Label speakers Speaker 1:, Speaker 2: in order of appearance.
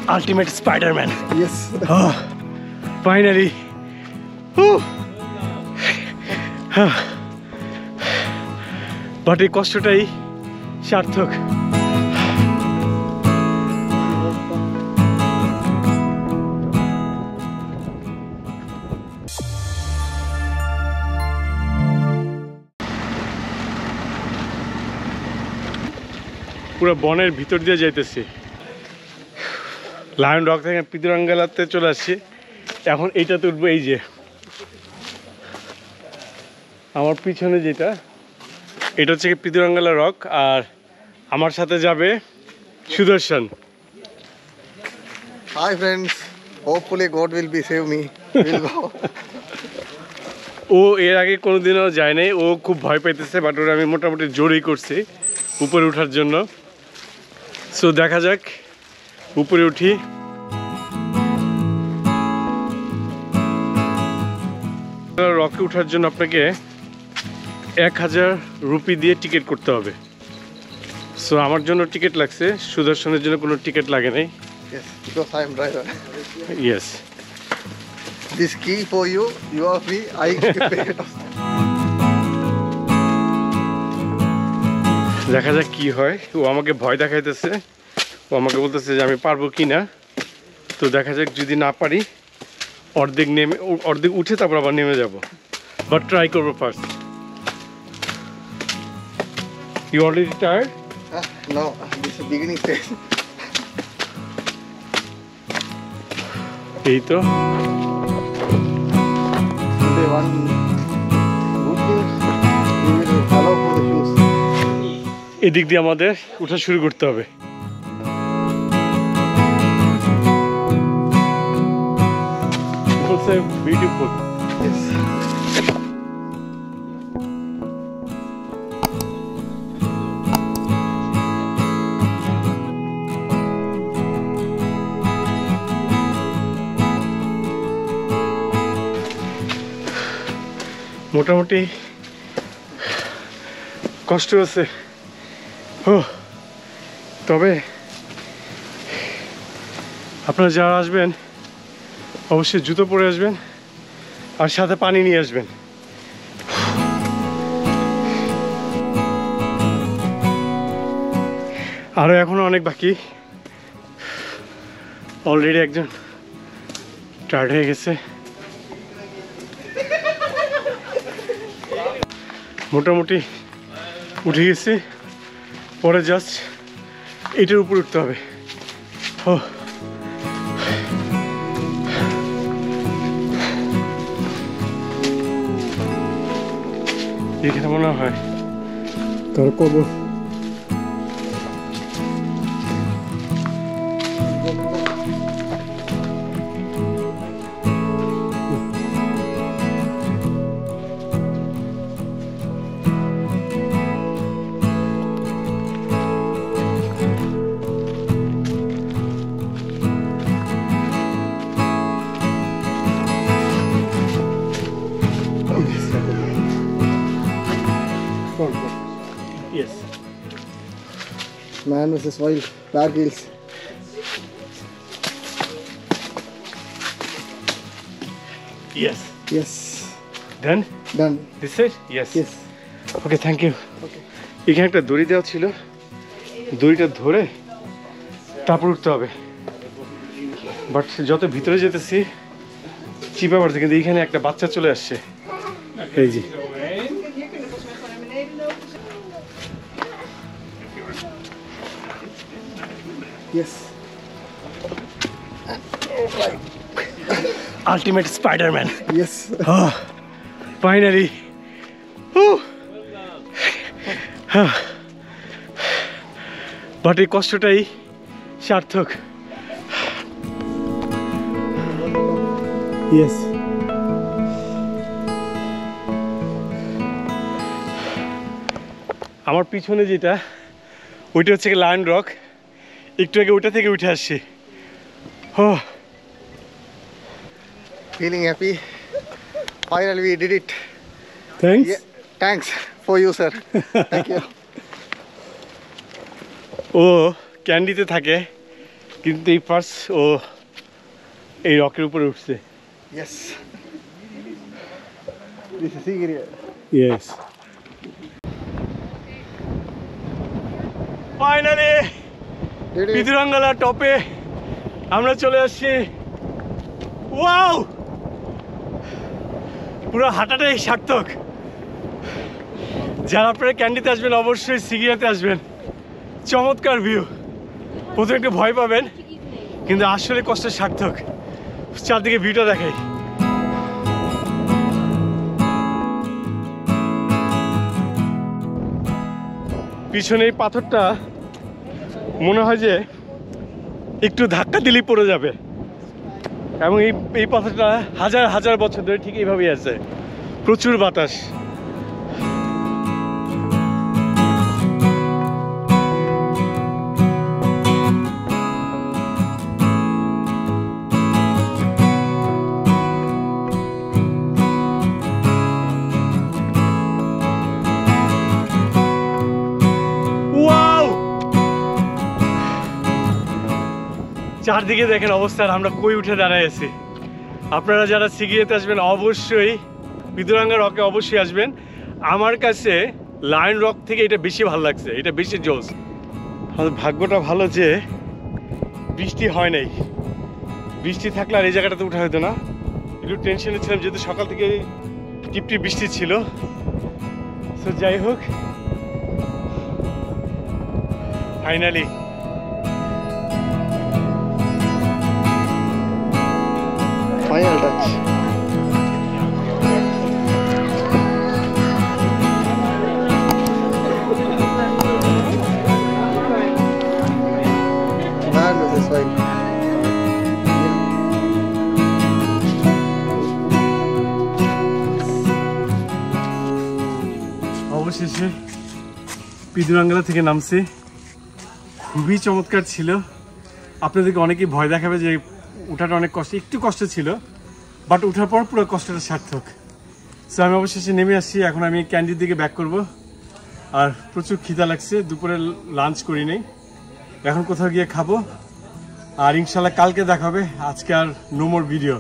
Speaker 1: Ultimate Spider-Man.
Speaker 2: Yes.
Speaker 1: Oh, finally. But এই কষ্টটাই সার্থক। পুরো বনের ভিতর দিয়ে যাইতেছি। লায়ন রক থেকে পিতুরাঙ্গালাতে চলে আসছি। এখন এইটাতে উঠবো, এই যে আমার পিছনে যেটা, এটা হচ্ছে পিতুরাঙ্গালা রক, আর আমার সাথে যাবে সুদর্শন।
Speaker 2: Hi friends. Hopefully God will be save me. We'll go.
Speaker 1: ও এর আগে কোনোদিনও যায় নাই, ও খুব ভয় পাইতেছে, বাট ওরা আমি মোটামুটি জোরই করছি উপরে ওঠার জন্য। সো দেখা যাক, উপরে উঠি। রকে ওঠার জন্য আপনাকে 1000 রুপি দিয়ে টিকিট করতে হবে। সো আমার জন্য টিকিট লাগছে, সুদর্শনের জন্য কোনো টিকিট লাগে নাই।
Speaker 2: Yes, because I am driver.
Speaker 1: Yes.
Speaker 2: This key for you. You are free. I pay it.
Speaker 1: দেখা যাক কি হয়। ও আমাকে ভয় দেখাইতেছে, ও আমাকে বলতেছে যে আমি পারবো কি না। তো দেখা যাক, যদি না পারি অর্ধেক উঠে তারপর আবার নেমে যাব, বাট ট্রাই করবো first. You already tired?
Speaker 2: No, this is beginning stage.
Speaker 1: এই তো
Speaker 2: Today one good news. We will allow for the shoes.
Speaker 1: এদিক দিয়ে আমাদের উঠা শুরু করতে হবে। বিউটিফুল।
Speaker 2: Yes.
Speaker 1: মোটামুটি কষ্ট আছে, তবে আপনারা যারা আসবেন অবশ্যই জুতো পরে আসবেন আর সাথে পানি নিয়ে আসবেন। আরও এখনো অনেক বাকি। অলরেডি একজন টায়ার্ড হয়ে গেছে। মোটামুটি উঠে গেছি, পরে জাস্ট এটার উপর উঠতে হবে। এখানে মনে হয় তোর কবর। Yes.
Speaker 2: Man versus wild. Bear Grylls.
Speaker 1: Yes.
Speaker 2: Yes.
Speaker 1: Done?
Speaker 2: Done.
Speaker 1: This it? Yes.
Speaker 2: Yes.
Speaker 1: Okay, thank you.
Speaker 2: Okay.
Speaker 1: এখানে একটা দড়ি দেওয়া ছিল, দড়িটা ধরে তারপর উঠতে হবে। বাট যত ভিতরে যেতেছি চিপা পড়ছে, কিন্তু এইখানে একটা বাচ্চা চলে আসছে। এই যে
Speaker 2: Yes.
Speaker 1: Ultimate Spider-Man.
Speaker 2: Yes.
Speaker 1: Oh, finally. But এই কষ্টটাই সার্থক। Yes. আমার পিছনে যেটা, ওইটা হচ্ছে লায়ন রক। একটু আগে ওইটা থেকে উঠে আসছি।
Speaker 2: Feeling happy. Finally we did it.
Speaker 1: Thanks.
Speaker 2: Yeah. Thanks for you, sir. Thank you.
Speaker 1: ও ক্যান্ডিতে থাকে, কিন্তু এই ফার্স্ট ও এই রকের উপরে উঠছে।
Speaker 2: Yes. This is secret.
Speaker 1: Yes, finally
Speaker 2: Did it?
Speaker 1: বিদুরাঙ্গালা টপে আমরা চলে আসছি। ওয়াও, পুরো হাঁটাটাই সার্থক। যারা আপনারা ক্যান্ডিতে আসবেন অবশ্যই সিগিয়াতে আসবেন। চমৎকার ভিউ। প্রথমে একটু ভয় পাবেন কিন্তু আসলে কষ্টের সার্থক। চারদিকে ভিউটা দেখাই। পিছনে এই পাথরটা মনে হয় যে একটু ধাক্কা দিলেই পড়ে যাবে, এবং এই পাথরটা হাজার হাজার বছর ধরে ঠিক এইভাবেই আছে। প্রচুর বাতাস। চারদিকে দেখেন অবস্থা, আর আমরা কই উঠে দাঁড়ায় আছি। আপনারা যারা সিগিয়াতে আসবেন অবশ্যই বিদুরাঙ্গা রকে অবশ্যই আসবেন। আমার কাছে লায়ন রক থেকে এটা বেশি ভালো লাগছে, এটা বেশি জোস। আমাদের ভাগ্যটা ভালো যে বৃষ্টি হয় নাই। বৃষ্টি থাকলে আর এই জায়গাটাতে উঠা হতো না। একটু টেনশনে ছিলাম যেহেতু সকাল থেকে টিপটিপ বৃষ্টি ছিল। তো যাই হোক, finally
Speaker 2: Final touch. Nada, this way.
Speaker 1: অবশেষে বিদুরাঙ্গালা থেকে নামছি। খুবই চমৎকার ছিল। আপনাদেরকে অনেকেই ভয় দেখাবে যে উঠাটা অনেক কষ্ট, একটু কষ্ট ছিল, বাট উঠার পর পুরো কষ্টটা সার্থক। সো আমি অবশেষে নেমে আসছি। এখন আমি ক্যান্ডির দিকে ব্যাক করব। আর প্রচুর খিদা লাগছে, দুপুরে লাঞ্চ করি নেই, এখন কোথাও গিয়ে খাবো। আর ইনশাল্লাহ কালকে দেখা হবে। আজকে আর নো মোর ভিডিও।